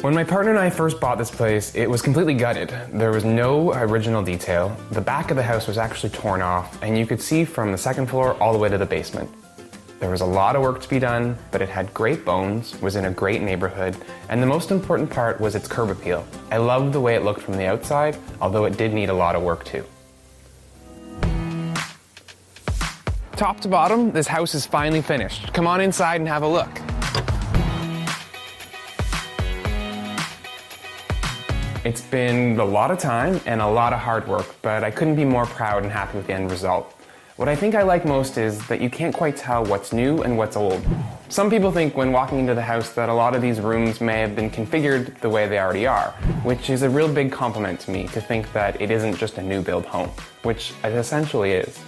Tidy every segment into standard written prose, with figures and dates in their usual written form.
When my partner and I first bought this place, it was completely gutted. There was no original detail. The back of the house was actually torn off, and you could see from the second floor all the way to the basement. There was a lot of work to be done, but it had great bones, was in a great neighborhood, and the most important part was its curb appeal. I loved the way it looked from the outside, although it did need a lot of work too. Top to bottom, this house is finally finished. Come on inside and have a look. It's been a lot of time and a lot of hard work, but I couldn't be more proud and happy with the end result. What I think I like most is that you can't quite tell what's new and what's old. Some people think when walking into the house that a lot of these rooms may have been configured the way they already are, which is a real big compliment to me to think that it isn't just a new build home, which it essentially is.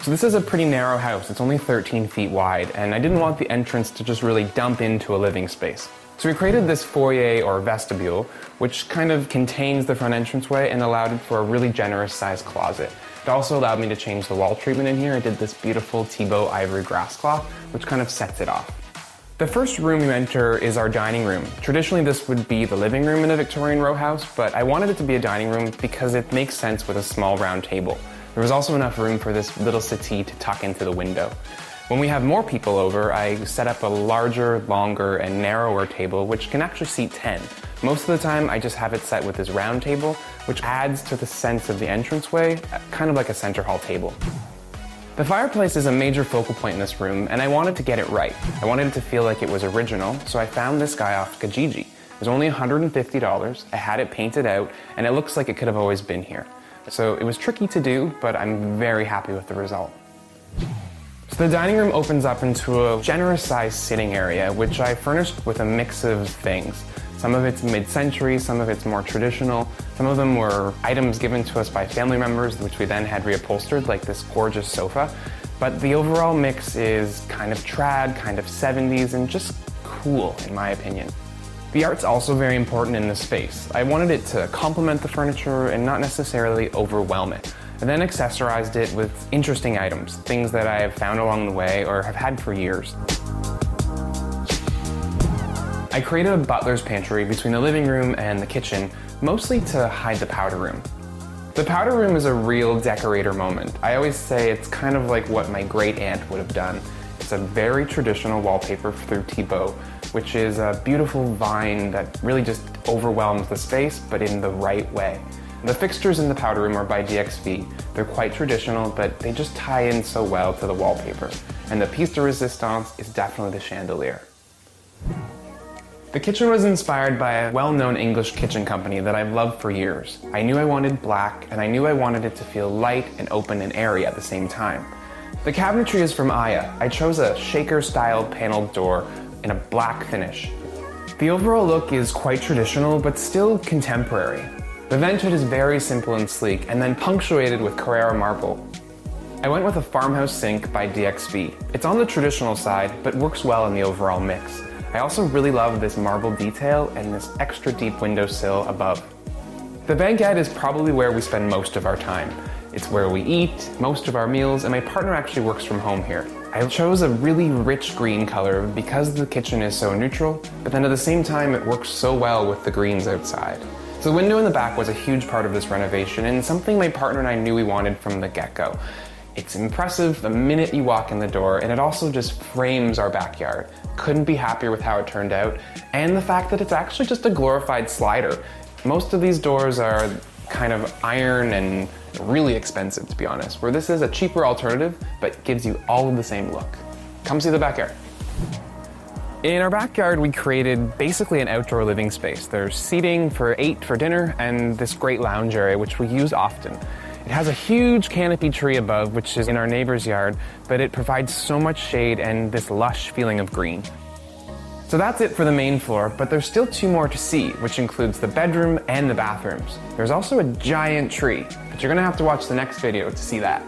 So this is a pretty narrow house. It's only 13 feet wide, and I didn't want the entrance to just really dump into a living space. So we created this foyer or vestibule, which kind of contains the front entranceway and allowed it for a really generous sized closet. It also allowed me to change the wall treatment in here. I did this beautiful Thibaut ivory grass cloth, which kind of sets it off. The first room you enter is our dining room. Traditionally this would be the living room in a Victorian row house, but I wanted it to be a dining room because it makes sense with a small round table. There was also enough room for this little settee to tuck into the window. When we have more people over, I set up a larger, longer, and narrower table, which can actually seat 10. Most of the time, I just have it set with this round table, which adds to the sense of the entranceway, kind of like a center hall table. The fireplace is a major focal point in this room, and I wanted to get it right. I wanted it to feel like it was original, so I found this guy off Kijiji. It was only $150, I had it painted out, and it looks like it could have always been here. So it was tricky to do, but I'm very happy with the result. So the dining room opens up into a generous sized sitting area, which I furnished with a mix of things. Some of it's mid-century, some of it's more traditional. Some of them were items given to us by family members, which we then had reupholstered, like this gorgeous sofa. But the overall mix is kind of trad, kind of 70s, and just cool, in my opinion. The art's also very important in this space. I wanted it to complement the furniture and not necessarily overwhelm it. I then accessorized it with interesting items, things that I have found along the way or have had for years. I created a butler's pantry between the living room and the kitchen, mostly to hide the powder room. The powder room is a real decorator moment. I always say it's kind of like what my great aunt would have done. It's a very traditional wallpaper through Thibaut, which is a beautiful vine that really just overwhelms the space, but in the right way. The fixtures in the powder room are by DXV. They're quite traditional, but they just tie in so well to the wallpaper. And the piece de resistance is definitely the chandelier. The kitchen was inspired by a well-known English kitchen company that I've loved for years. I knew I wanted black, and I knew I wanted it to feel light and open and airy at the same time. The cabinetry is from Aya. I chose a shaker-style paneled door in a black finish. The overall look is quite traditional, but still contemporary. The vent hood is very simple and sleek, and then punctuated with Carrara marble. I went with a farmhouse sink by DXV. It's on the traditional side, but works well in the overall mix. I also really love this marble detail and this extra deep windowsill above. The banquette is probably where we spend most of our time. It's where we eat, most of our meals, and my partner actually works from home here. I chose a really rich green color because the kitchen is so neutral, but then at the same time it works so well with the greens outside. So the window in the back was a huge part of this renovation and something my partner and I knew we wanted from the get-go. It's impressive the minute you walk in the door, and it also just frames our backyard. Couldn't be happier with how it turned out, and the fact that it's actually just a glorified slider. Most of these doors are kind of iron and really expensive, to be honest, where this is a cheaper alternative, but gives you all of the same look. Come see the backyard. In our backyard, we created basically an outdoor living space. There's seating for 8 for dinner and this great lounge area, which we use often. It has a huge canopy tree above, which is in our neighbor's yard, but it provides so much shade and this lush feeling of green. So that's it for the main floor, but there's still 2 more to see, which includes the bedroom and the bathrooms. There's also a giant tree, but you're gonna have to watch the next video to see that.